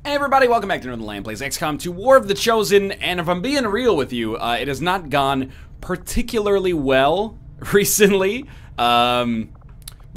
Hey everybody, welcome back to Northernlion Plays XCOM 2 War of the Chosen, and if I'm being real with you, it has not gone particularly well recently, but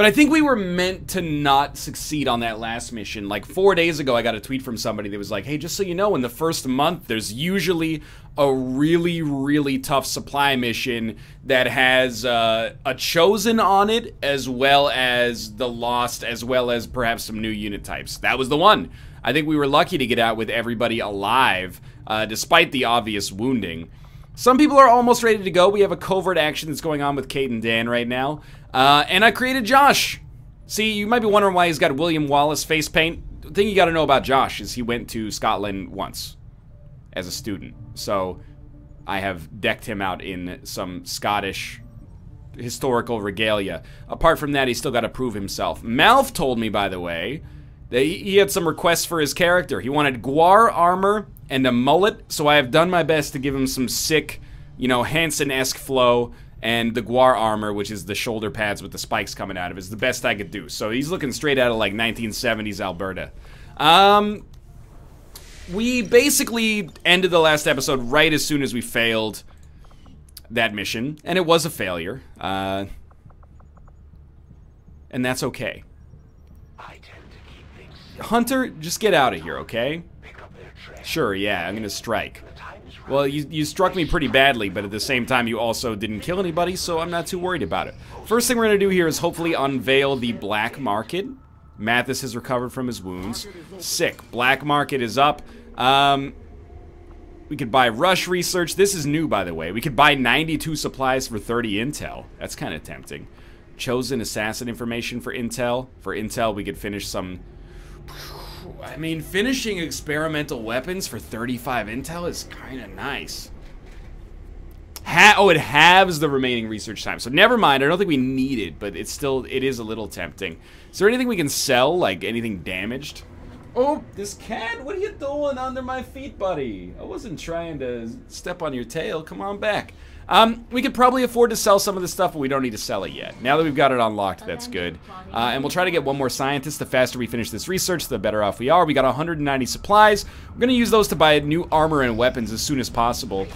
I think we were meant to not succeed on that last mission. Like 4 days ago, I got a tweet from somebody that was like, hey, just so you know, in the first month, there's usually a really tough supply mission that has a Chosen on it, as well as the Lost, as well as perhaps some new unit types. That was the one. I think we were lucky to get out with everybody alive, despite the obvious wounding. Some people are almost ready to go. We have a covert action that's going on with Kate and Dan right now. And I created Josh. See, you might be wondering why he's got William Wallace face paint. The thing you gotta know about Josh is he went to Scotland once as a student. So I have decked him out in some Scottish historical regalia. Apart from that, he's still gotta prove himself. Malf told me, by the way, that he had some requests for his character. He wanted Guar armor and a mullet, so I have done my best to give him some sick, you know, Hansen-esque flow, and the Guar armor, which is the shoulder pads with the spikes coming out of it, is the best I could do. So he's looking straight out of like 1970s Alberta. We basically ended the last episode right as soon as we failed that mission, and it was a failure. And that's okay. Hunter, just get out of here, okay? Sure, yeah, I'm gonna strike. Well, you struck me pretty badly, but at the same time, you also didn't kill anybody, so I'm not too worried about it. First thing we're gonna do here is hopefully unveil the black market. Mathas has recovered from his wounds. Sick. Black market is up. We could buy rush research. This is new, by the way. We could buy 92 supplies for 30 intel. That's kind of tempting. Chosen assassin information for intel. For intel, we could finish some... I mean, finishing experimental weapons for 35 intel is kind of nice. Oh, it halves the remaining research time. So never mind, I don't think we need it, but it is a little tempting. Is there anything we can sell, like anything damaged? Oh, this cat, what are you doing under my feet, buddy? I wasn't trying to step on your tail, come on back. We could probably afford to sell some of this stuff, but we don't need to sell it yet. Now that we've got it unlocked, that's good. And we'll try to get one more scientist. The faster we finish this research, the better off we are. We got 190 supplies. We're going to use those to buy new armor and weapons as soon as possible.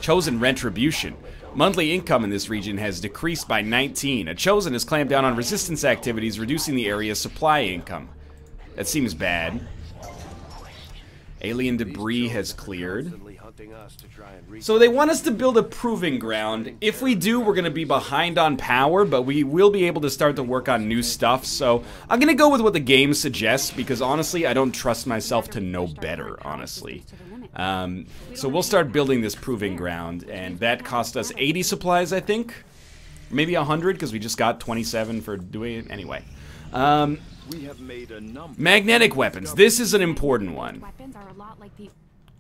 Chosen retribution. Monthly income in this region has decreased by 19. A Chosen has clamped down on resistance activities, reducing the area's supply income. That seems bad. Alien debris has cleared. So they want us to build a proving ground. If we do, we're going to be behind on power, but we will be able to start to work on new stuff. So I'm going to go with what the game suggests, because honestly, I don't trust myself to know better, honestly. So we'll start building this proving ground, and that cost us 80 supplies, I think. Maybe 100, because we just got 27 for doing it. Anyway. Magnetic weapons. This is an important one.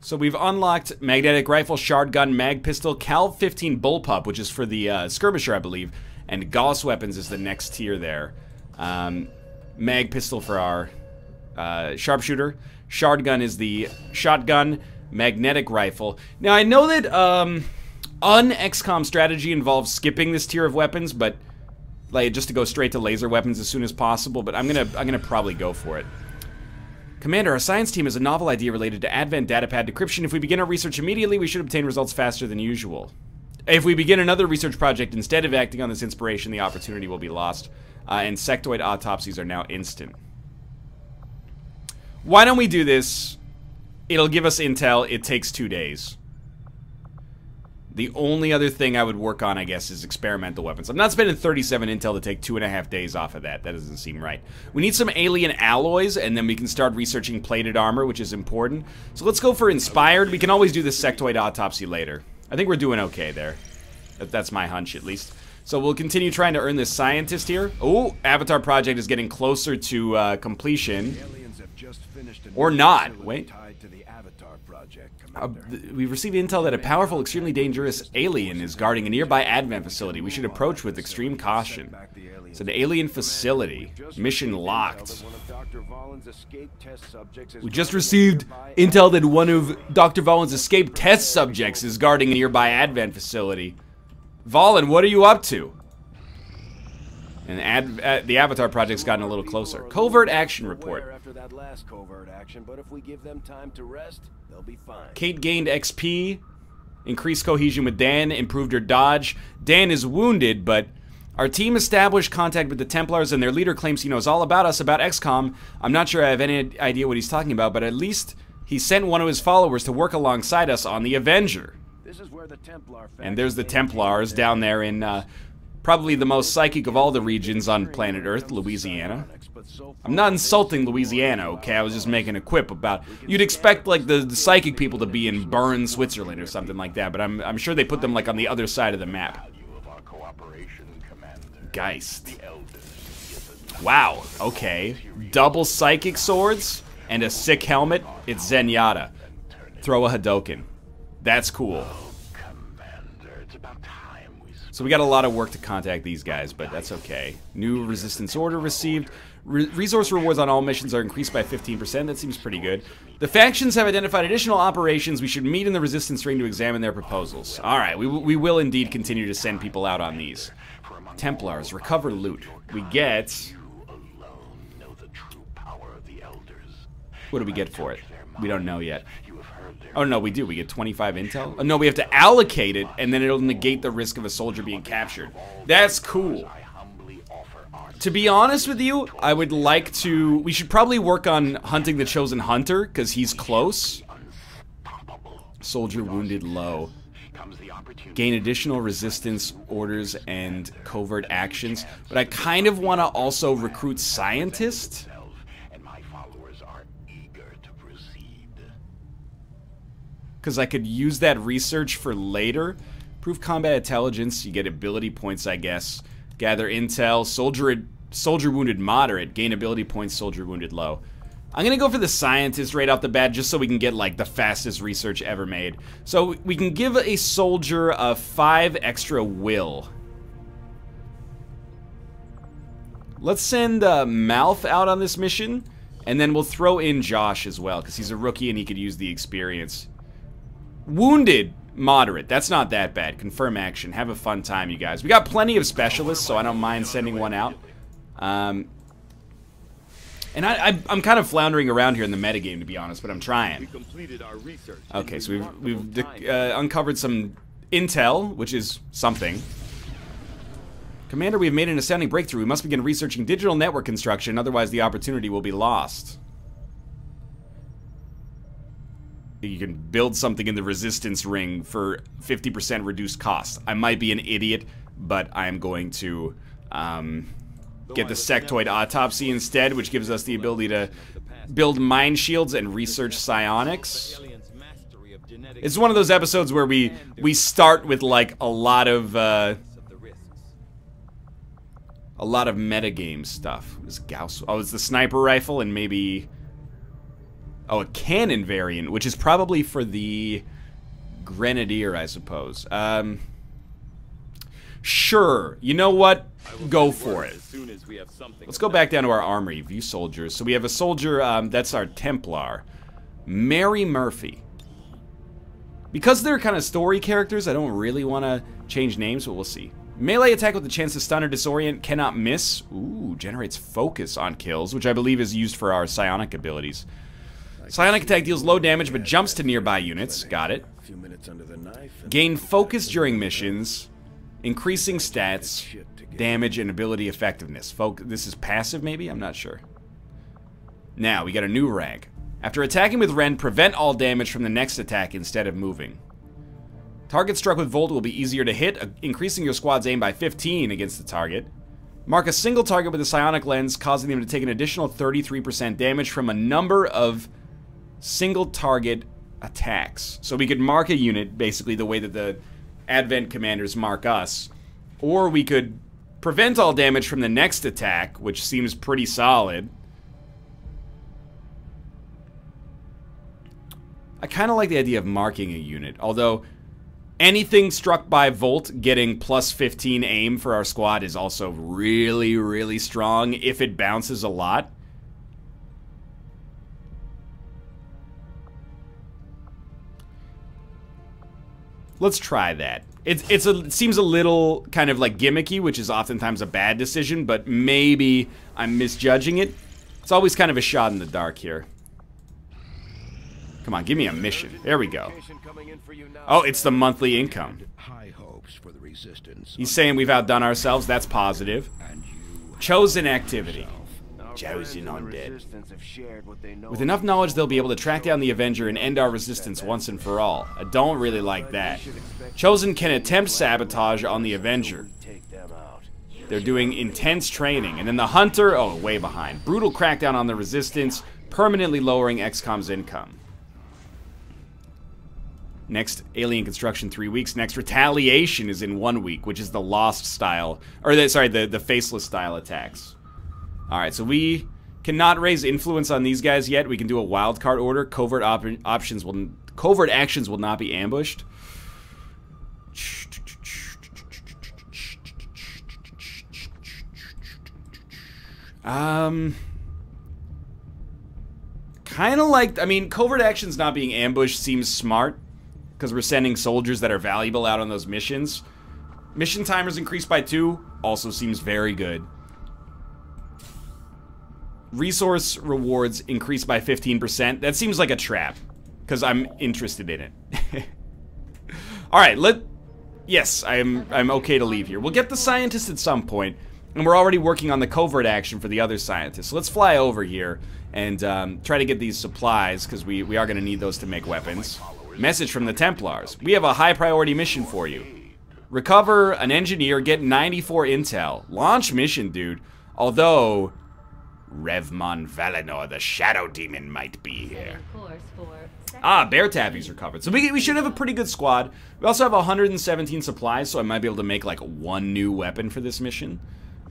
So we've unlocked magnetic rifle, shard gun, mag pistol, Cal 15 bullpup, which is for the skirmisher, I believe, and Gauss weapons is the next tier there. Mag pistol for our sharpshooter. Shard gun is the shotgun. Magnetic rifle. Now I know that un-XCOM strategy involves skipping this tier of weapons, but like just to go straight to laser weapons as soon as possible. But I'm gonna probably go for it. Commander, our science team has a novel idea related to Advent datapad decryption. If we begin our research immediately, we should obtain results faster than usual. If we begin another research project instead of acting on this inspiration, the opportunity will be lost. And sectoid autopsies are now instant. Why don't we do this? It'll give us intel. It takes 2 days. The only other thing I would work on, I guess, is experimental weapons. I'm not spending 37 intel to take 2.5 days off of that. That doesn't seem right. We need some alien alloys, and then we can start researching plated armor, which is important. So let's go for inspired. We can always do the sectoid autopsy later. I think we're doing okay there. That's my hunch, at least. So we'll continue trying to earn this scientist here. Oh, Avatar project is getting closer to completion. Or not. Wait. We've received intel that a powerful, extremely dangerous alien is guarding a nearby Advent facility. We should approach with extreme caution. It's an alien facility. Mission locked. We just received intel that one of Dr. Vollin's escaped test subjects is guarding a nearby Advent facility. Vollin, what are you up to? And the Avatar project's gotten a little closer. Covert action report. after that last covert action, but if we give them time to rest, they'll be fine. Kate gained XP, increased cohesion with Dan, improved her dodge. Dan is wounded, but our team established contact with the Templars, and their leader claims he knows all about us, about XCOM. I'm not sure I have any idea what he's talking about, but at least he sent one of his followers to work alongside us on the Avenger. This is where the Templar and there's the Templars down there in probably the most psychic of all the regions on planet Earth, Louisiana. I'm not insulting Louisiana, okay? I was just making a quip about... You'd expect, like, the psychic people to be in Bern, Switzerland or something like that, but I'm sure they put them, like, on the other side of the map. Geist. Wow, okay. Double psychic swords and a sick helmet. It's Zenyatta. Throw a Hadoken. That's cool. So we got a lot of work to contact these guys, but that's okay. New resistance order received. Resource rewards on all missions are increased by 15%. That seems pretty good. The factions have identified additional operations. We should meet in the resistance ring to examine their proposals. Alright, we will indeed continue to send people out on these. Templars, recover loot. We get... What do we get for it? We don't know yet. Oh no, we do. We get 25 intel? Oh no, we have to allocate it, and then it'll negate the risk of a soldier being captured. That's cool. To be honest with you, I would like to... We should probably work on hunting the Chosen Hunter, because he's close. Soldier wounded low. Gain additional resistance orders and covert actions. But I kind of want to also recruit scientists. Because I could use that research for later. Prove combat intelligence, you get ability points, I guess. Gather intel, soldier wounded moderate, gain ability points, soldier wounded low. I'm gonna go for the scientist right off the bat, just so we can get, like, the fastest research ever made. So we can give a soldier 5 extra will. Let's send Malf out on this mission, and then we'll throw in Josh as well, because he's a rookie and he could use the experience. Wounded, moderate. That's not that bad. Confirm action. Have a fun time, you guys. We got plenty of specialists, so I don't mind sending one out. And I'm kind of floundering around here in the metagame, to be honest, but I'm trying. Okay, so we've uncovered some intel, which is something. Commander, we've made an astounding breakthrough. We must begin researching digital network construction, otherwise the opportunity will be lost. You can build something in the resistance ring for 50% reduced cost. I might be an idiot, but I'm going to get the sectoid autopsy instead, which gives us the ability to build mind shields and research psionics. It's one of those episodes where we start with, like, a lot of metagame stuff. This Gauss. Oh, it's the sniper rifle and maybe... Oh, a cannon variant, which is probably for the Grenadier, I suppose. Sure. You know what? Go for it. Let's go back down to our armory. View soldiers. So we have a soldier, that's our Templar. Mary Murphy. Because they're kind of story characters, I don't really want to change names, but we'll see. Melee attack with the chance to stun or disorient, cannot miss. Ooh, generates focus on kills, which I believe is used for our psionic abilities. Psionic attack deals low damage but jumps to nearby units. Got it. Gain focus during missions. Increasing stats, damage, and ability effectiveness. This is passive, maybe? I'm not sure. Now, we got a new rank. After attacking with Ren, prevent all damage from the next attack instead of moving. Target struck with Volt will be easier to hit, increasing your squad's aim by 15 against the target. Mark a single target with a psionic lens, causing them to take an additional 33% damage from a number of single target attacks. So we could mark a unit basically the way that the Advent commanders mark us, or we could prevent all damage from the next attack, which seems pretty solid. I kind of like the idea of marking a unit, although anything struck by Volt getting plus 15 aim for our squad is also really, really strong if it bounces a lot. Let's try that. It seems a little kind of like gimmicky, which is oftentimes a bad decision, but maybe I'm misjudging it. It's always kind of a shot in the dark here. Come on, give me a mission. There we go. Oh, it's the monthly income. High hopes for the resistance. He's saying we've outdone ourselves. That's positive. Chosen activity. Chosen undead. With enough knowledge, they'll be able to track down the Avenger and end our resistance once and for all. I don't really like that. Chosen can attempt sabotage on the Avenger. They're doing intense training. And then the Hunter, oh, way behind. Brutal crackdown on the resistance, permanently lowering XCOM's income. Next, Alien Construction 3 weeks. Next, Retaliation is in 1 week, which is the Lost style, or the Faceless style attacks. Alright, so we cannot raise influence on these guys yet. We can do a wildcard order. Covert actions will not be ambushed. Kind of like, I mean, covert actions not being ambushed seems smart, because we're sending soldiers that are valuable out on those missions. Mission timers increased by 2, also seems very good. Resource rewards increased by 15%. That seems like a trap, because I'm interested in it. Alright, yes, I'm okay to leave here. We'll get the scientist at some point, and we're already working on the covert action for the other scientists. So let's fly over here and try to get these supplies, because we are going to need those to make weapons. Message from the Templars. We have a high priority mission for you. Recover an engineer, get 94 intel. Launch mission, dude. Although, Revmon Valinor, the Shadow Demon, might be here. Ah, Bear Taffy's recovered. So we should have a pretty good squad. We also have 117 supplies, so I might be able to make like 1 new weapon for this mission.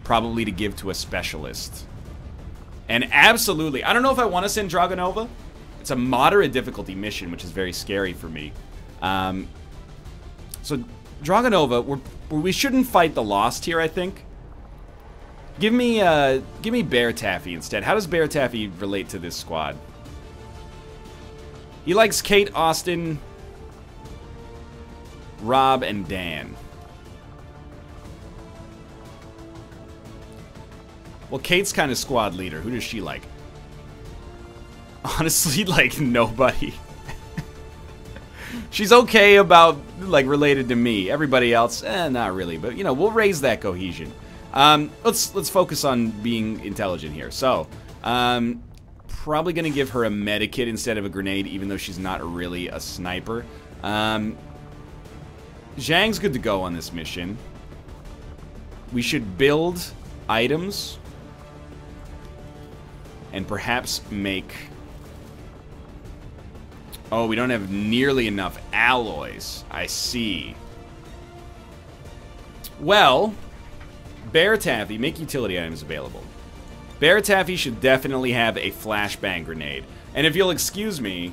Probably to give to a specialist. And absolutely, I don't know if I want to send Dragonova. It's a moderate difficulty mission, which is very scary for me. So, Dragonova, we shouldn't fight the Lost here, I think. Give me Bear Taffy instead. How does Bear Taffy relate to this squad? He likes Kate, Austin, Rob, and Dan. Well, Kate's kind of squad leader. Who does she like? Honestly, like, nobody. She's okay about, like, related to me. Everybody else, not really. But, you know, we'll raise that cohesion. Let's focus on being intelligent here. So, probably gonna give her a medikit instead of a grenade, even though she's not really a sniper. Zhang's good to go on this mission. We should build items and perhaps make... Oh, we don't have nearly enough alloys. I see. Well, Bear Taffy, make utility items available. Bear Taffy should definitely have a flashbang grenade. And if you'll excuse me,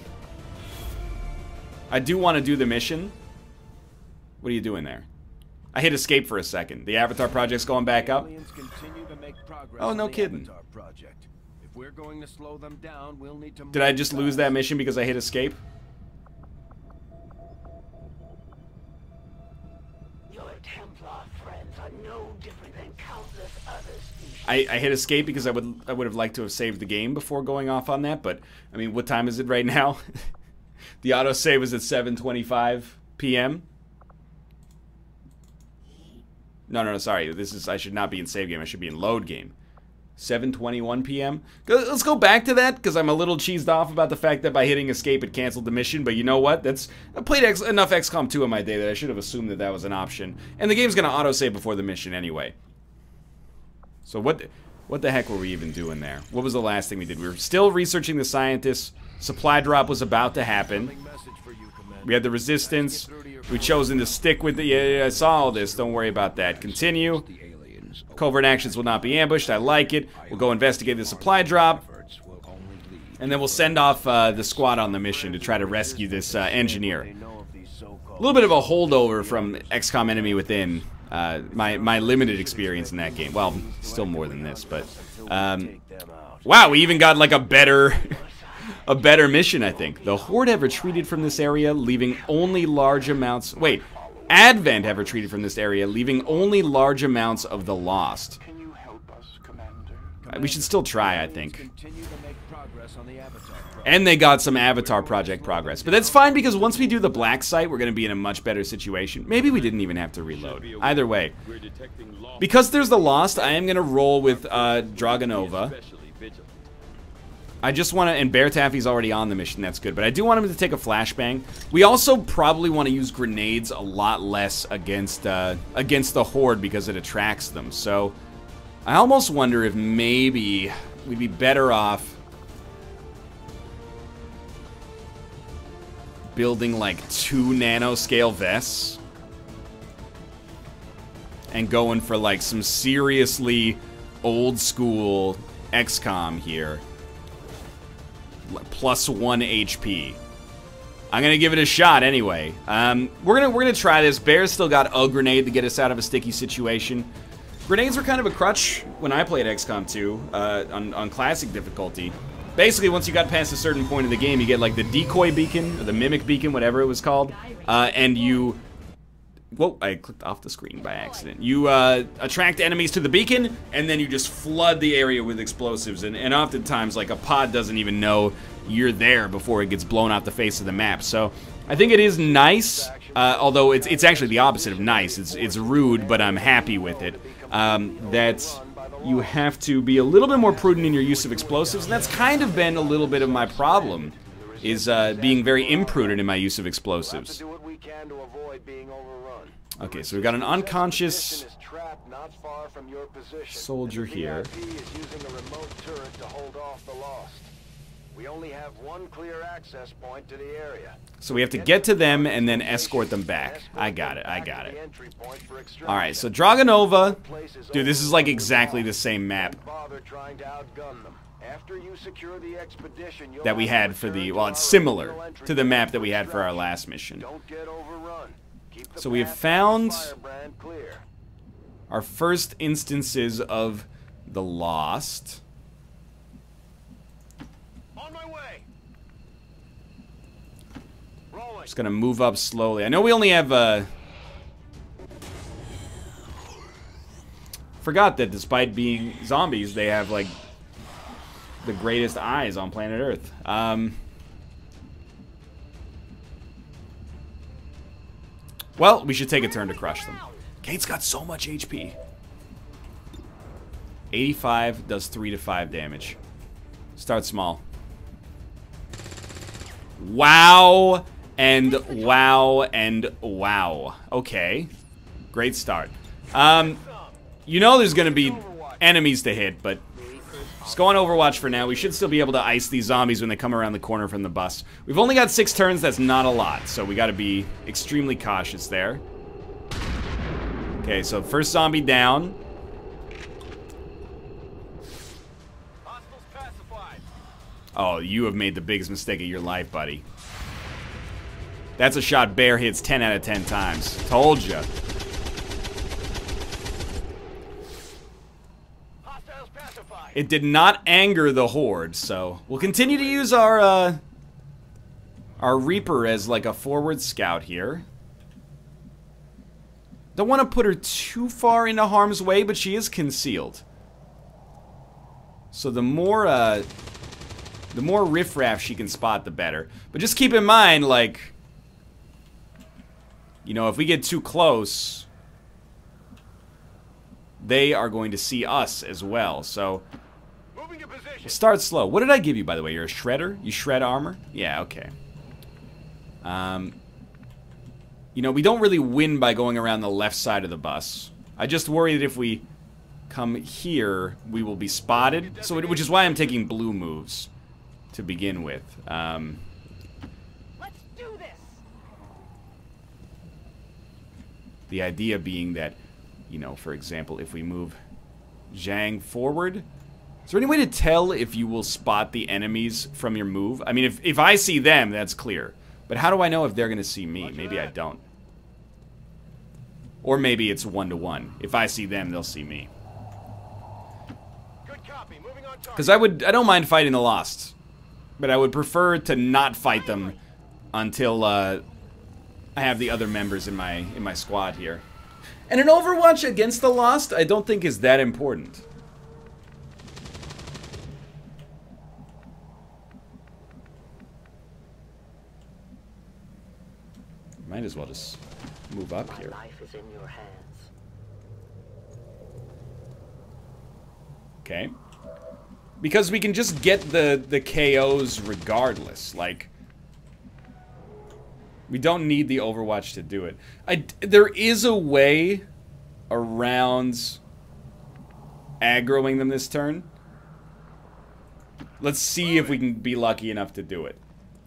I do want to do the mission. What are you doing there? I hit escape for a second. The Avatar project's going back up. Oh, no kidding. We're going to slow them down, we'll need to... Did I just lose that mission because I hit escape? Your Templar friends are no different than countless other species. I hit escape because I would have liked to have saved the game before going off on that, but I mean, what time is it right now? The autosave is at 7:25 p.m. No, sorry. I should not be in save game. I should be in load game. 7:21 p.m. Let's go back to that, because I'm a little cheesed off about the fact that by hitting escape it canceled the mission, but you know what? I played enough XCOM 2 in my day that I should have assumed that was an option. And the game's going to autosave before the mission anyway. So what the heck were we even doing there? What was the last thing we did? We were still researching the scientists. Supply drop was about to happen. We had the resistance. We've chosen to stick with the... Yeah, I saw all this. Don't worry about that. Continue. Covert actions will not be ambushed. I like it. We'll go investigate the supply drop. And then we'll send off the squad on the mission to try to rescue this engineer. A little bit of a holdover from XCOM Enemy Within. My limited experience in that game. Well, still more than this, but... wow, we even got like a better... a better mission, I think. The Horde have retreated from this area, leaving only large amounts... Wait. Advent have retreated from this area, leaving only large amounts of the Lost. Can you help us, Commander? We should still try, I think. Continue to make progress on the Avatar project. And they got some Avatar project progress. But that's fine because once we do the black site, we're going to be in a much better situation. Maybe we didn't even have to reload. Either way. Because there's the Lost, I am going to roll with Dragonova. I just want to, and Bear Taffy's already on the mission, that's good. But I do want him to take a flashbang. We also probably want to use grenades a lot less against the Horde because it attracts them. So I almost wonder if maybe we'd be better off building like 2 nanoscale vests and going for like some seriously old school XCOM here. Plus 1 HP. I'm gonna give it a shot anyway. We're gonna try this. Bear's still got a grenade to get us out of a sticky situation. Grenades were kind of a crutch when I played XCOM 2 on classic difficulty. Basically, once you got past a certain point of the game, you get like the decoy beacon, or the mimic beacon, whatever it was called, and you... Whoa, I clicked off the screen by accident. You attract enemies to the beacon, and then you just flood the area with explosives, and oftentimes, like, a pod doesn't even know you're there before it gets blown off the face of the map. So, I think it is nice, although it's actually the opposite of nice. It's rude, but I'm happy with it. That you have to be a little bit more prudent in your use of explosives, and that's kind of been a little bit of my problem, is being very imprudent in my use of explosives. Okay, so we've got an unconscious soldier here. We only have one clear access point to the area. So we have to get to them and then escort them back. I got it, I got it. Alright, so Dragonova. Dude, this is like exactly the same map that we had for the... Well, it's similar to the map that we had for our last mission. So we have found our first instances of the Lost. Just gonna move up slowly. I know we only have forgot that despite being zombies, they have like the greatest eyes on planet Earth. Well, we should take a turn to crush them. Kate's got so much HP. 85 does 3 to 5 damage. Start small. Wow. And wow and wow. Okay. Great start. You know there's gonna be enemies to hit, but just go on Overwatch for now. We should still be able to ice these zombies when they come around the corner from the bus. We've only got 6 turns, that's not a lot, so we gotta be extremely cautious there. Okay, so first zombie down. Oh, you have made the biggest mistake of your life, buddy. That's a shot Bear hits 10 out of 10 times. Told ya. It did not anger the Horde, so we'll continue to use our Reaper as like a forward scout here. Don't want to put her too far into harm's way, but she is concealed. So the more riffraff she can spot, the better. But just keep in mind, like, you know, if we get too close, they are going to see us as well. So we'll start slow. What did I give you, by the way? You're a shredder? You shred armor? Yeah, okay. You know, we don't really win by going around the left side of the bus. I just worry that if we come here, we will be spotted. So, which is why I'm taking blue moves to begin with. Let's do this. The idea being that, you know, for example, if we move Zhang forward, is there any way to tell if you will spot the enemies from your move? I mean, if I see them, that's clear. But how do I know if they're going to see me? Maybe I don't. Or maybe it's 1-to-1. If I see them, they'll see me. Because I don't mind fighting the Lost, but I would prefer to not fight them until I have the other members in my squad here. And an Overwatch against the Lost, I don't think is that important. Might as well just move up here. My life is in your hands. Okay. Because we can just get the KOs regardless. Like, we don't need the Overwatch to do it. There is a way around aggroing them this turn. Let's see if we can be lucky enough to do it.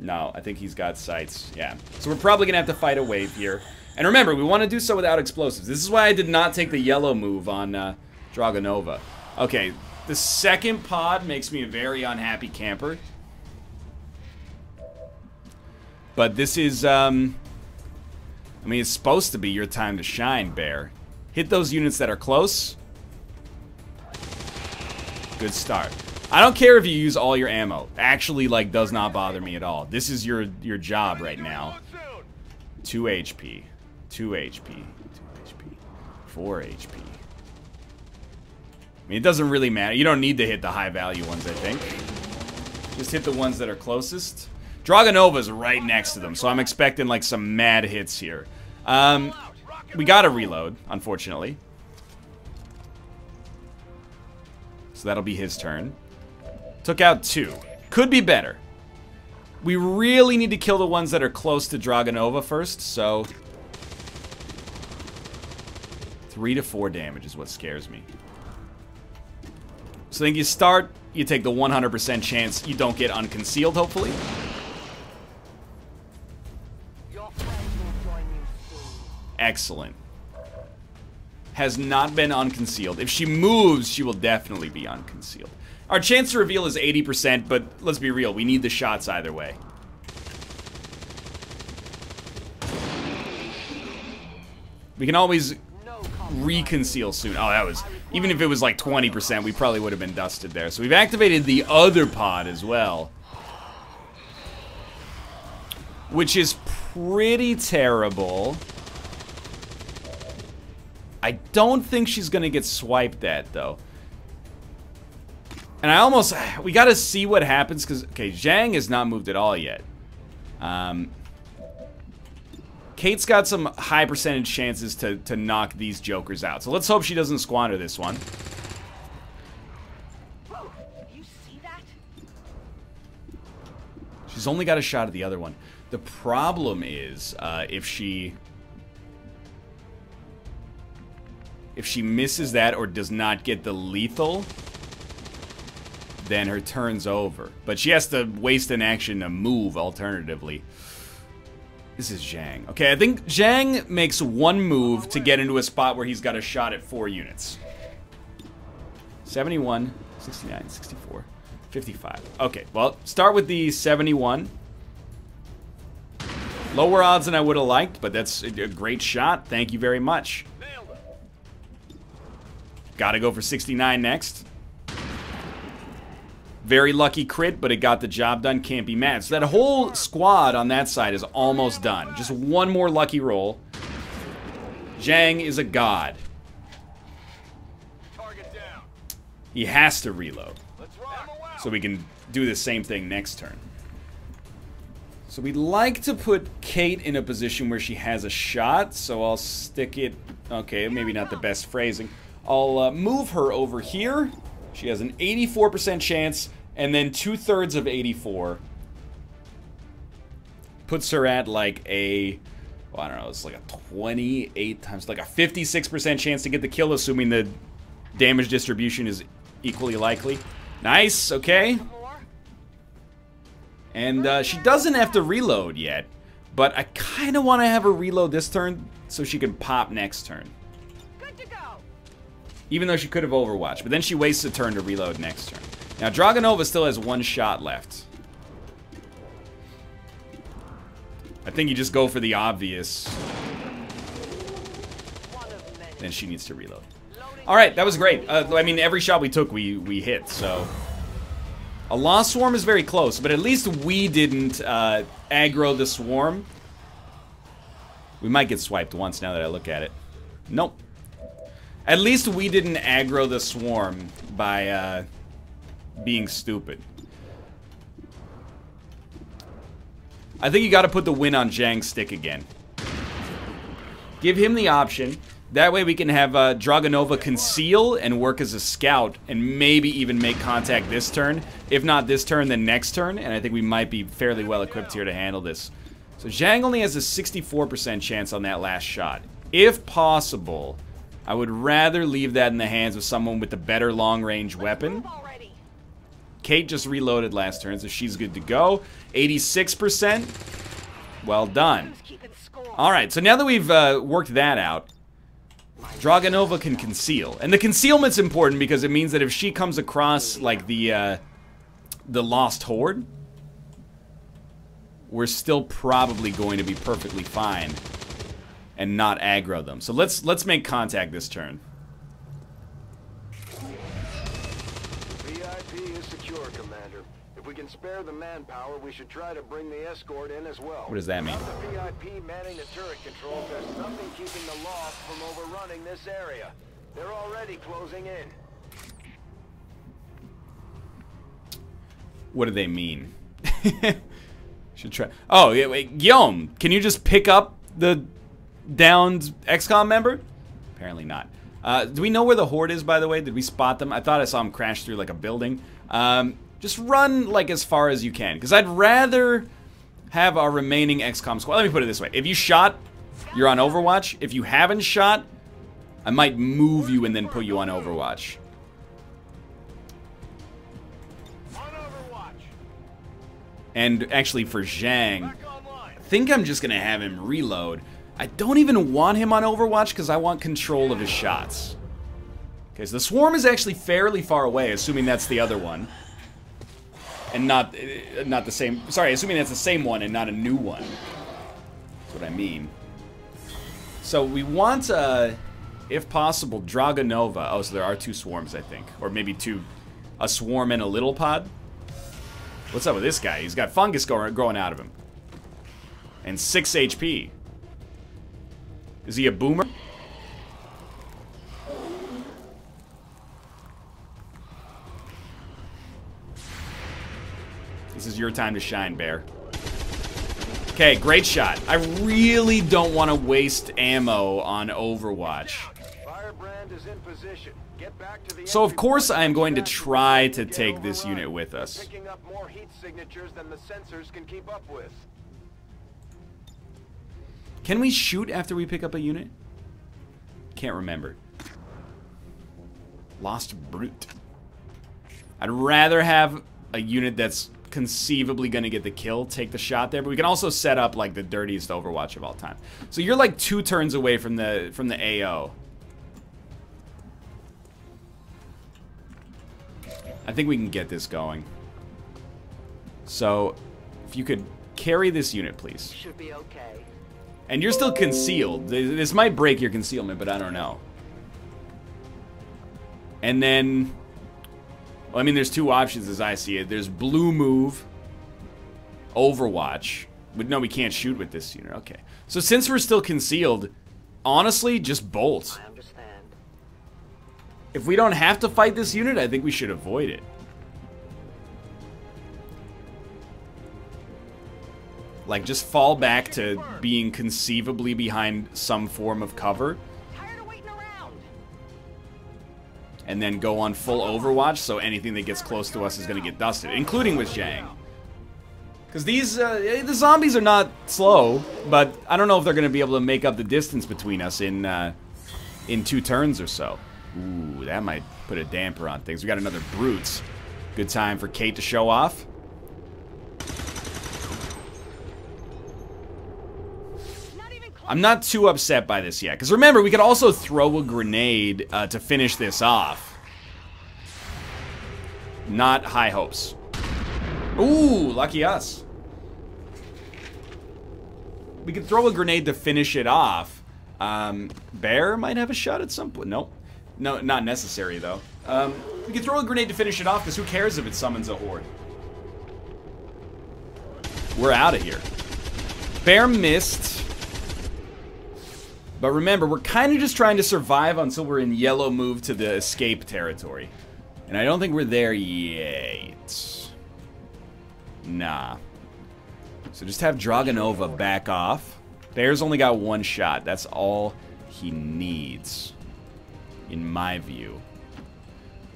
No, I think he's got sights. Yeah. So we're probably going to have to fight a wave here. And remember, we want to do so without explosives. This is why I did not take the yellow move on Dragonova. Okay, the second pod makes me a very unhappy camper. But this is, I mean, it's supposed to be your time to shine, Bear. Hit those units that are close. Good start. I don't care if you use all your ammo. Actually, like, does not bother me at all. This is your job right now. 2 HP. 2 HP. 2 HP. 4 HP. I mean, it doesn't really matter. You don't need to hit the high-value ones, I think. Just hit the ones that are closest. Dragonova's right next to them, so I'm expecting, like, some mad hits here. We gotta reload, unfortunately. So that'll be his turn. Took out 2. Could be better. We really need to kill the ones that are close to Dragonova first, so 3 to 4 damage is what scares me. So I think you start, you take the 100% chance you don't get unconcealed, hopefully. Your friends will join you soon. Excellent. Has not been unconcealed. If she moves, she will definitely be unconcealed. Our chance to reveal is 80%, but let's be real, we need the shots either way. We can always reconceal soon. Oh, that was... Even if it was like 20%, we probably would have been dusted there. So we've activated the other pod as well. Which is pretty terrible. I don't think she's going to get swiped at, though. And I almost... We got to see what happens, because... Okay, Zhang has not moved at all yet. Kate's got some high percentage chances to knock these jokers out. So let's hope she doesn't squander this one. Whoa, you see that? She's only got a shot at the other one. The problem is, if she misses that or does not get the lethal, then her turn's over. But she has to waste an action to move alternatively. This is Zhang. Okay, I think Zhang makes one move to get into a spot where he's got a shot at 4 units. 71, 69, 64, 55. Okay, well, start with the 71. Lower odds than I would have liked, but that's a great shot. Thank you very much. Gotta go for 69 next. Very lucky crit, but it got the job done. Can't be mad. So that whole squad on that side is almost done. Just one more lucky roll. Zhang is a god. He has to reload. So we can do the same thing next turn. So we'd like to put Kate in a position where she has a shot. So I'll stick it... Okay, maybe not the best phrasing. I'll move her over here. She has an 84% chance, and then 2/3 of 84 puts her at like a, well, I don't know, it's like a 28 times, like a 56% chance to get the kill, assuming the damage distribution is equally likely. Nice, okay. And she doesn't have to reload yet, but I kind of want to have her reload this turn so she can pop next turn. Even though she could have Overwatched. But then she wastes a turn to reload next turn. Now, Dragonova still has 1 shot left. I think you just go for the obvious. Then she needs to reload. Alright, that was great. I mean, every shot we took, we hit, so... A Lost Swarm is very close, but at least we didn't aggro the Swarm. We might get swiped once now that I look at it. Nope. At least we didn't aggro the Swarm by being stupid. I think you gotta put the win on Zhang's stick again. Give him the option. That way we can have Dragonova conceal and work as a scout and maybe even make contact this turn. If not this turn, then next turn. And I think we might be fairly well equipped here to handle this. So Zhang only has a 64% chance on that last shot. If possible, I would rather leave that in the hands of someone with a better long-range weapon. Kate just reloaded last turn, so she's good to go. 86%. Well done. Alright, so now that we've worked that out, Dragonova can conceal. And the concealment's important because it means that if she comes across, like, the Lost Horde, we're still probably going to be perfectly fine and not aggro them. So let's make contact this turn. VIP is secure, Commander. If we can spare the manpower, we should try to bring the escort in as well. What does that mean? The VIP manning the turret controls, there's something keeping the loft from overrunning this area. They're already closing in. What do they mean? Should try. Oh, yeah, wait, Guillaume, can you just pick up the downed XCOM member? Apparently not. Do we know where the Horde is, by the way? Did we spot them? I thought I saw them crash through like a building. Just run like as far as you can, because I'd rather have our remaining XCOM squad. Let me put it this way: if you shot, you're on Overwatch. If you haven't shot, I might move you and then put you on Overwatch. And actually for Zhang, I think I'm just going to have him reload. I don't even want him on Overwatch because I want control of his shots. Okay, so the swarm is actually fairly far away, assuming that's the other one. And not the same... Sorry, assuming that's the same one and not a new one. That's what I mean. So we want, if possible, Dragonova. Oh, so there are two swarms, I think. Or maybe two... A swarm and a little pod? What's up with this guy? He's got fungus growing out of him. And 6 HP. Is he a boomer? This is your time to shine, Bear. Okay, great shot. I really don't want to waste ammo on Overwatch. Firebrand is in position. Get back to the So of course I am going to try to take this unit with us. Picking up more heat signatures than the sensors can keep up with. Can we shoot after we pick up a unit? Can't remember. Lost Brute. I'd rather have a unit that's conceivably going to get the kill, take the shot there, but we can also set up like the dirtiest Overwatch of all time. So you're like 2 turns away from the AO. I think we can get this going. So if you could carry this unit, please. Should be okay. And you're still concealed. This might break your concealment, but I don't know. And then, well, I mean, there's 2 options as I see it. There's blue move, Overwatch. But no, we can't shoot with this unit. Okay. So since we're still concealed, honestly, just bolt. I understand. If we don't have to fight this unit, I think we should avoid it. Like, just fall back to being conceivably behind some form of cover. Tired of waiting around. And then go on full Overwatch, so anything that gets close to us is going to get dusted, including with Zhang. Because these, the zombies are not slow, but I don't know if they're going to be able to make up the distance between us in 2 turns or so. Ooh, that might put a damper on things. We got another Brutes. Good time for Kate to show off. I'm not too upset by this yet, because remember, we could also throw a grenade to finish this off. Not high hopes. Ooh, lucky us. We could throw a grenade to finish it off. Bear might have a shot at some point. Nope. No, not necessary, though. We could throw a grenade to finish it off, because who cares if it summons a horde? We're out of here. Bear missed. But remember, we're kind of just trying to survive until we're in yellow move to the escape territory. And I don't think we're there yet. Nah. So just have Dragonova back off. Bear's only got one shot. That's all he needs, in my view.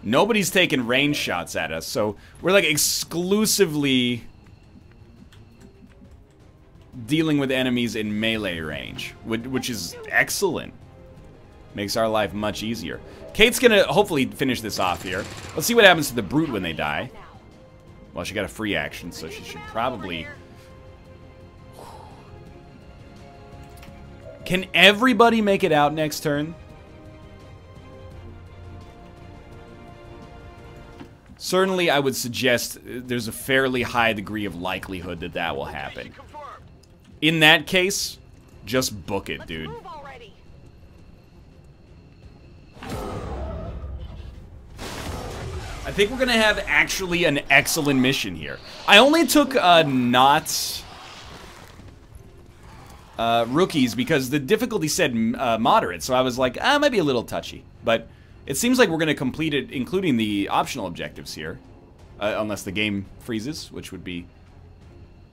Nobody's taking range shots at us, so we're like exclusively dealing with enemies in melee range, which is excellent. Makes our life much easier. Kate's gonna hopefully finish this off here. Let's see what happens to the brute when they die. Well, she got a free action, so she should probably... Can everybody make it out next turn? Certainly, I would suggest there's a fairly high degree of likelihood that that will happen. In that case, just book it, dude. I think we're gonna have actually an excellent mission here. I only took not rookies because the difficulty said moderate, so I was like, it might be a little touchy. But it seems like we're gonna complete it, including the optional objectives here, unless the game freezes, which would be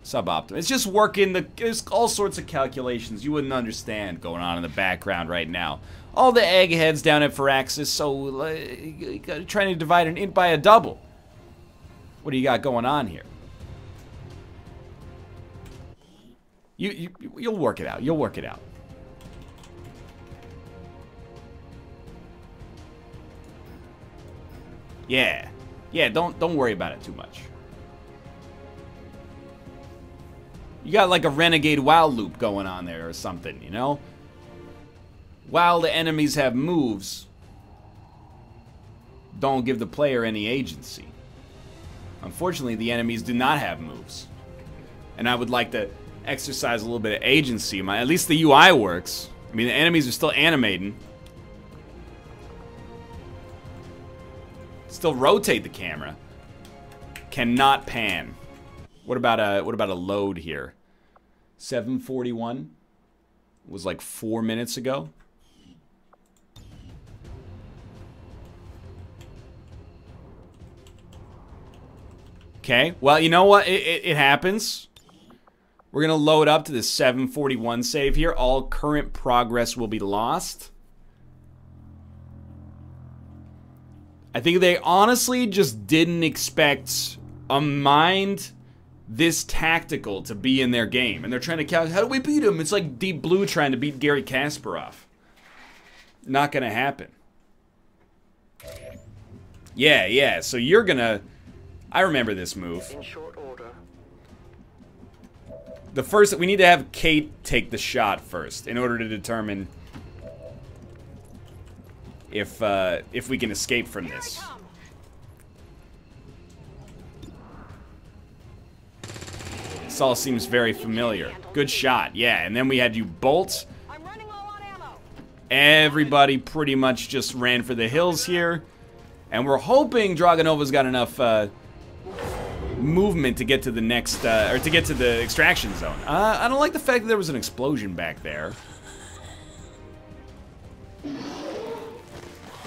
suboptimal. It's just working. There's all sorts of calculations you wouldn't understand going on in the background right now. All the eggheads down at Firaxis, so trying to divide an int by a double. What do you got going on here? You'll work it out. You'll work it out. Yeah. Yeah, don't worry about it too much. You got like a renegade WoW loop going on there or something, you know? While the enemies have moves, don't give the player any agency. Unfortunately, the enemies do not have moves. And I would like to exercise a little bit of agency. At least the UI works. I mean, the enemies are still animating. Still rotate the camera. Cannot pan. What about a load here? 7:41 was like 4 minutes ago. Okay, well, you know what? It happens. We're gonna load up to the 7:41 save here. All current progress will be lost. I think they honestly just didn't expect a mind this tactical to be in their game. And they're trying to calculate, how do we beat him? It's like Deep Blue trying to beat Gary Kasparov. Not gonna happen. Yeah, so you're gonna... I remember this move. In short order. The first, we need to have Kate take the shot first in order to determine if we can escape from this. This all seems very familiar. Good shot, yeah. And then we had you bolt. Everybody pretty much just ran for the hills here. And we're hoping Draganova's got enough movement to get to the next, or to get to the extraction zone. I don't like the fact that there was an explosion back there.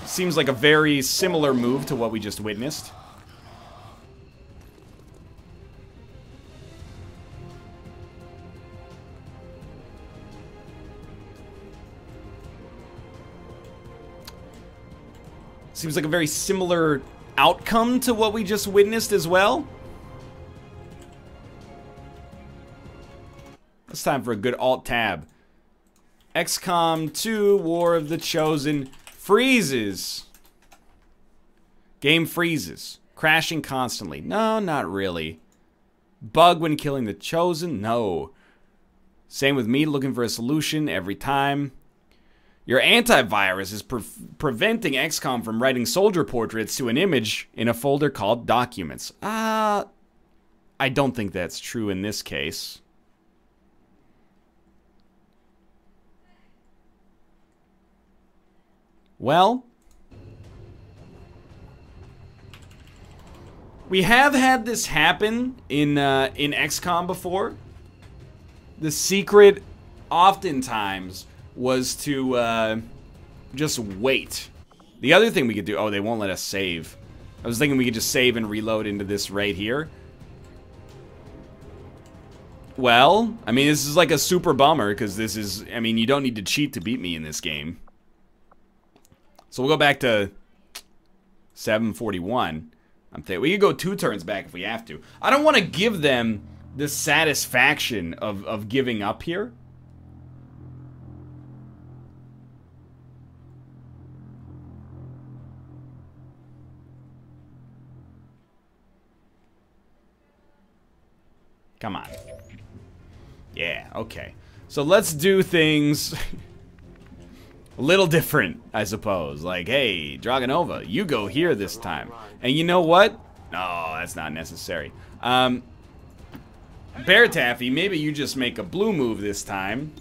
Seems like a very similar move to what we just witnessed. Seems like a very similar outcome to what we just witnessed as well. It's time for a good alt-tab. XCOM 2, War of the Chosen, freezes. Game freezes. Crashing constantly. No, not really. Bug when killing the Chosen? No. Same with me, looking for a solution every time. Your antivirus is preventing XCOM from writing soldier portraits to an image in a folder called Documents. I don't think that's true in this case. Well, we have had this happen in XCOM before. The secret, oftentimes, was to just wait. The other thing we could do... Oh, they won't let us save. I was thinking we could just save and reload into this right here. Well, I mean, this is like a super bummer, because this is, I mean, you don't need to cheat to beat me in this game. So we'll go back to 741. We could go 2 turns back if we have to. I don't want to give them the satisfaction of giving up here. Come on. Yeah, okay. So let's do things a little different, I suppose. Like, hey, Dragonova, you go here this time. And you know what? No, that's not necessary. Bear Taffy, maybe you just make a blue move this time.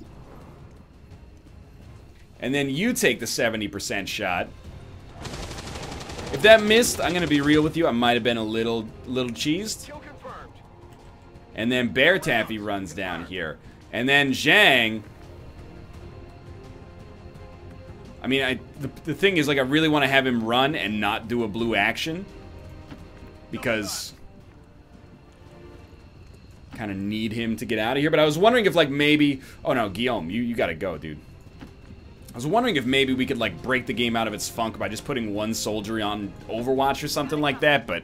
And then you take the 70% shot. If that missed, I'm gonna be real with you, I might have been a little cheesed. And then Bear Taffy runs down here. And then Zhang... I mean, the thing is, like, I really want to have him run and not do a blue action. Because... kind of need him to get out of here. But I was wondering if, like, maybe... Oh, no, Guillaume, you gotta go, dude. I was wondering if maybe we could, like, break the game out of its funk by just putting one soldier on Overwatch or something like that, but...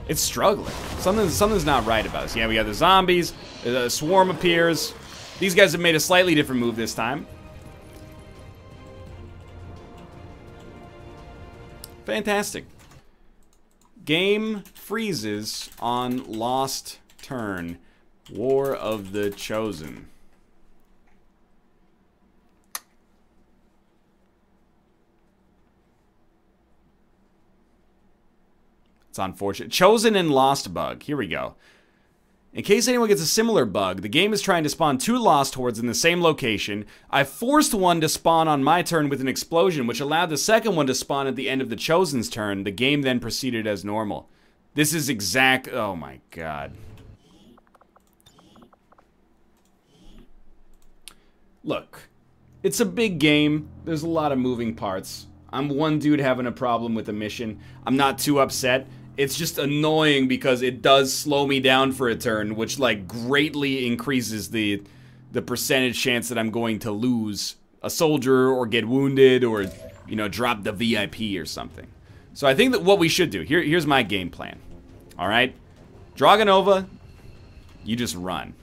It's struggling. Something's not right about us. Yeah, we got the zombies. The swarm appears. These guys have made a slightly different move this time. Fantastic. Game freezes on lost turn. War of the Chosen. It's unfortunate. Chosen and Lost bug. Here we go. In case anyone gets a similar bug, the game is trying to spawn 2 Lost Hordes in the same location. I forced one to spawn on my turn with an explosion, which allowed the second one to spawn at the end of the Chosen's turn. The game then proceeded as normal. This is exact... Oh my god. Look. It's a big game. There's a lot of moving parts. I'm one dude having a problem with a mission. I'm not too upset. It's just annoying because it does slow me down for a turn, which, like, greatly increases the percentage chance that I'm going to lose a soldier or get wounded or, you know, drop the VIP or something. So I think that what we should do, here's my game plan. Alright? Dragonova, you just run.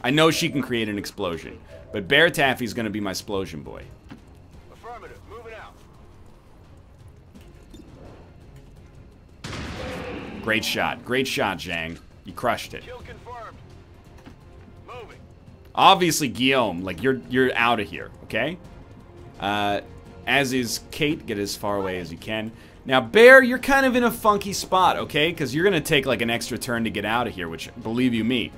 I know she can create an explosion, but Bear Taffy's gonna be my explosion boy. Affirmative, moving out. Great shot, Zhang. You crushed it. Kill confirmed. Moving. Obviously, Guillaume, like, you're out of here, okay? As is Kate, get as far away as you can. Now, Bear, you're kind of in a funky spot, okay? Because you're gonna take, like, an extra turn to get out of here, which, believe you me,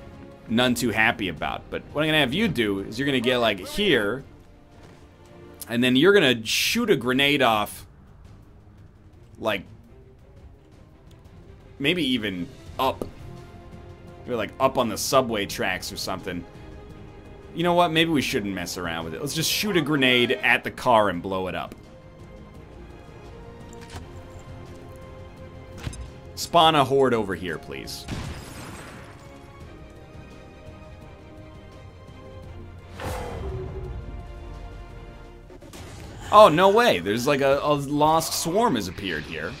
none too happy about. But what I'm gonna have you do is you're gonna get, like, here, and then you're gonna shoot a grenade off, like, maybe even up. Maybe, like, up on the subway tracks or something. You know what? Maybe we shouldn't mess around with it. Let's just shoot a grenade at the car and blow it up. Spawn a horde over here, please. Oh, no way. There's like a lost swarm has appeared here.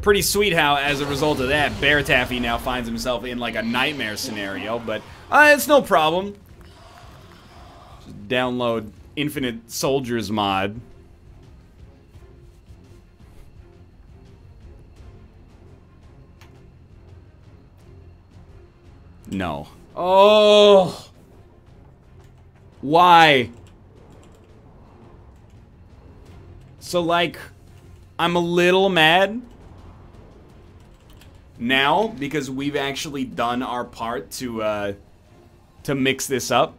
Pretty sweet how, as a result of that, Bear Taffy now finds himself in like a nightmare scenario, but it's no problem. Just download Infinite Soldiers mod. No. Oh! Why? So, like, I'm a little mad now because we've actually done our part to mix this up.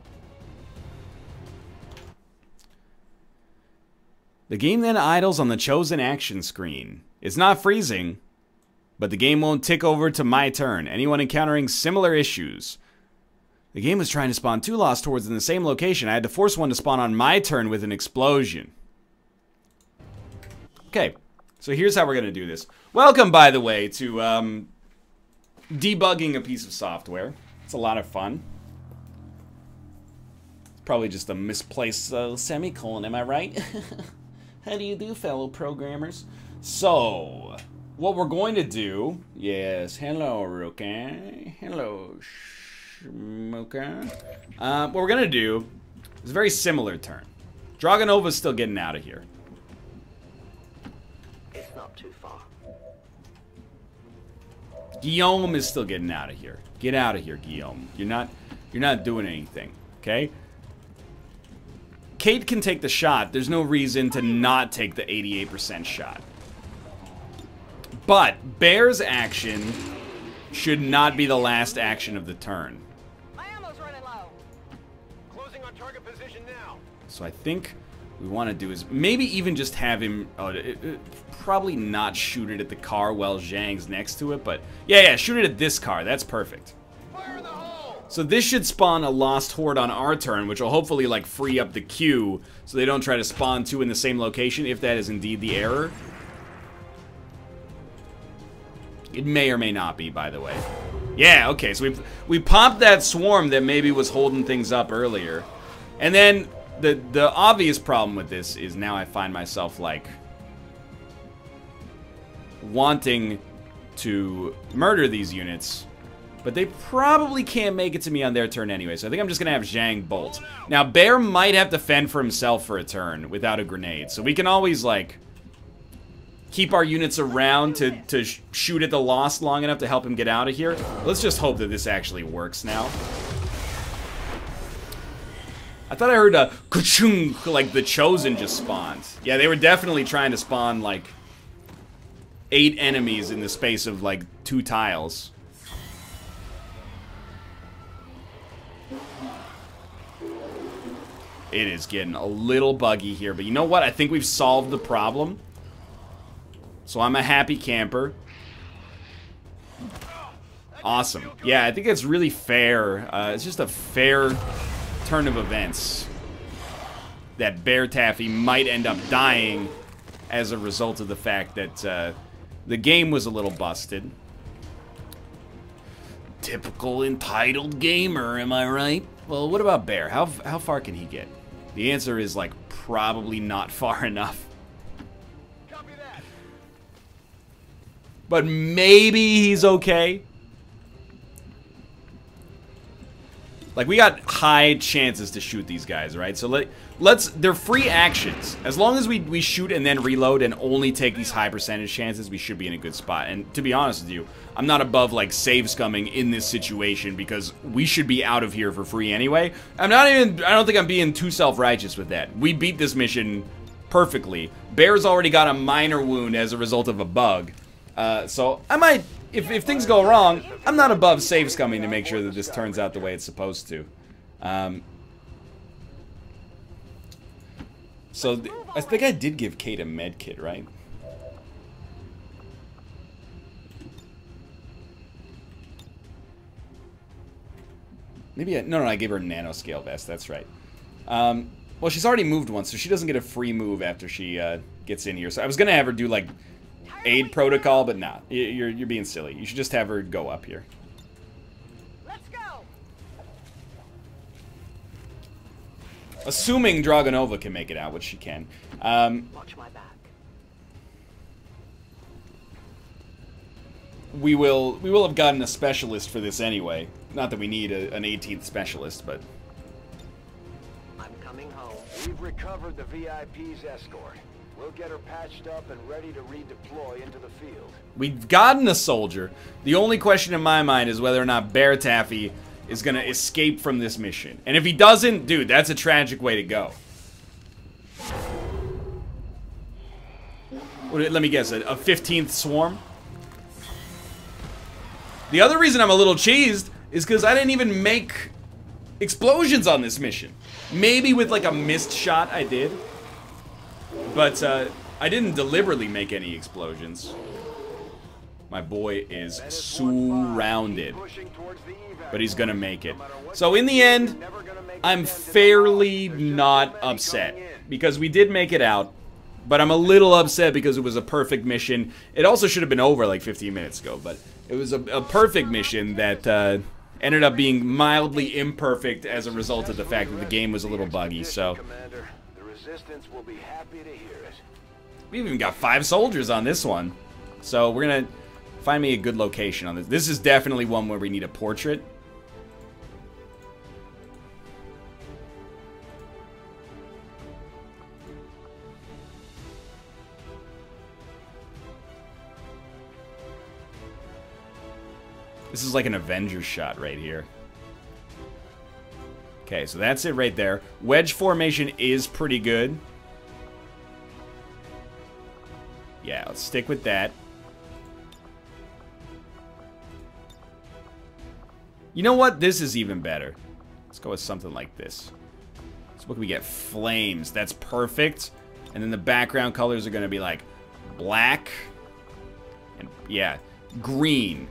The game then idles on the chosen action screen. It's not freezing, but the game won't tick over to my turn. Anyone encountering similar issues? The game was trying to spawn 2 lost hordes in the same location. I had to force one to spawn on my turn with an explosion. Okay, so here's how we're gonna do this. Welcome, by the way, to debugging a piece of software. It's a lot of fun. It's probably just a misplaced semicolon, am I right? How do you do, fellow programmers? So, what we're going to do... Yes, hello, Rookie. Hello, Shmoka. What we're going to do is a very similar turn. Draganova's still getting out of here. It's not too far. Guillaume is still getting out of here. Get out of here, Guillaume. You're not doing anything, okay? Kate can take the shot. There's no reason to not take the 88% shot. But Bear's action should not be the last action of the turn. My ammo's running low. Closing on target position now. So I think what we want to do is maybe even just have him... probably not shoot it at the car while Zhang's next to it, but... Yeah, shoot it at this car. That's perfect. Fire in the hole! So this should spawn a Lost Horde on our turn, which will hopefully, like, free up the queue so they don't try to spawn two in the same location, if that is indeed the error. It may or may not be, by the way. Yeah, okay, so we popped that swarm that maybe was holding things up earlier. And then the obvious problem with this is now I find myself, like, wanting to murder these units, but they probably can't make it to me on their turn anyway, so I think I'm just gonna have Zhang bolt. Now, Bear might have to fend for himself for a turn without a grenade, so we can always, like, keep our units around to shoot at the Lost long enough to help him get out of here. Let's just hope that this actually works now. I thought I heard a ka-chung, like the Chosen just spawned. Yeah, they were definitely trying to spawn, like, 8 enemies in the space of, like, 2 tiles. It is getting a little buggy here, but you know what? I think we've solved the problem. So I'm a happy camper. Awesome. Yeah, I think it's really fair. It's just a fair turn of events that Bear Taffy might end up dying as a result of the fact that the game was a little busted. Typical entitled gamer, am I right? Well, what about Bear? How far can he get? The answer is, like, probably not far enough. Copy that. But maybe he's okay. Like, we got high chances to shoot these guys, right? So they're free actions. As long as we shoot and then reload and only take these high percentage chances, we should be in a good spot. And to be honest with you, I'm not above, like, save scumming in this situation because we should be out of here for free anyway. I don't think I'm being too self-righteous with that. We beat this mission perfectly. Bear's already got a minor wound as a result of a bug. So I might... If things go wrong, I'm not above save scumming to make sure that this turns out the way it's supposed to. So I think I did give Kate a med kit, right? Maybe no, I gave her a nanoscale vest. That's right. Well, she's already moved once, so she doesn't get a free move after she gets in here. So I was gonna have her do, like, aid protocol, but nah, you're being silly. You should just have her go up here. Let's go. Assuming Dragonova can make it out, which she can. Watch my back. We will have gotten a specialist for this anyway. Not that we need an 18th specialist, but I'm coming home. We've recovered the VIP's escort. We'll get her patched up and ready to redeploy into the field. we've gotten a soldier. The only question in my mind is whether or not Bear Taffy is gonna escape from this mission. And if he doesn't, dude, that's a tragic way to go. Let me guess, a 15th swarm? The other reason I'm a little cheesed is because I didn't even make explosions on this mission. Maybe with, like, a missed shot I did. But I didn't deliberately make any explosions. My boy is surrounded. But he's gonna make it. So in the end, I'm fairly not upset. Because we did make it out. But I'm a little upset because it was a perfect mission. It also should have been over like 15 minutes ago, but it was a perfect mission that ended up being mildly imperfect as a result of the fact that the game was a little buggy, so... Commander, the Resistance will be happy to hear it. We've even got 5 soldiers on this one. So we're gonna find me a good location on this. This is definitely one where we need a portrait. This is like an Avengers shot right here. Okay, so that's it right there. Wedge formation is pretty good. Yeah, let's stick with that. You know what? This is even better. Let's go with something like this. So what can we get? Flames. That's perfect. And then the background colors are going to be like black. And yeah, green.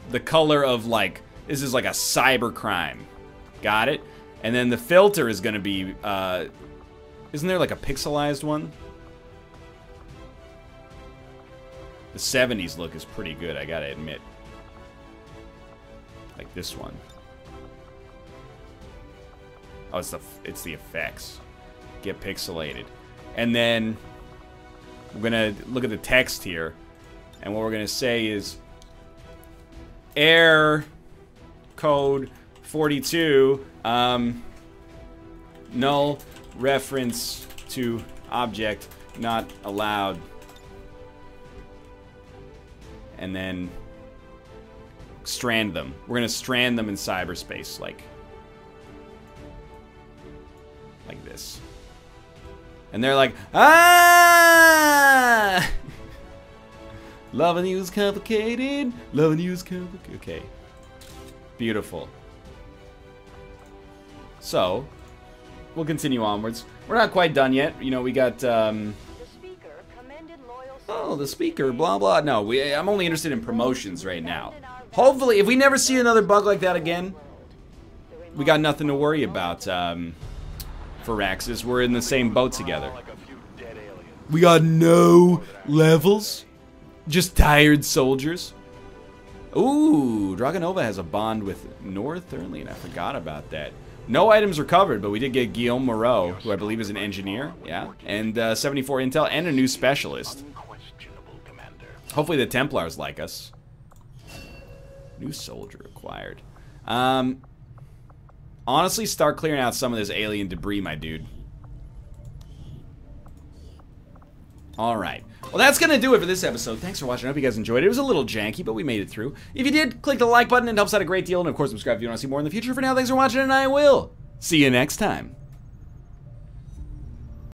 The color of like, this is like a cyber crime. Got it? And then the filter is going to be, isn't there like a pixelized one? The 70s look is pretty good, I gotta admit. Like this one. Oh, it's the effects. Get pixelated. And then we're gonna look at the text here. And what we're gonna say is error code 42 null reference to object not allowed. And then strand them. We're gonna strand them in cyberspace, like this. And they're like, ah! Loving you is complicated. Loving you is complicated. Okay. Beautiful. So, we'll continue onwards. We're not quite done yet. You know, we got, oh, the speaker, blah, blah. No, I'm only interested in promotions right now. Hopefully, if we never see another bug like that again, we got nothing to worry about, Firaxis. We're in the same boat together. We got no levels. Just tired soldiers. Ooh, Dragonova has a bond with Northernlion. I forgot about that. No items recovered, but we did get Guillaume Moreau, who I believe is an engineer. Yeah, and 74 intel and a new specialist. Hopefully the Templars like us. New soldier acquired. Honestly, start clearing out some of this alien debris, my dude. Alright. Well, that's going to do it for this episode. Thanks for watching. I hope you guys enjoyed it. It was a little janky, but we made it through. If you did, click the like button. It helps out a great deal. And, of course, subscribe if you want to see more in the future. For now, thanks for watching, and I will see you next time.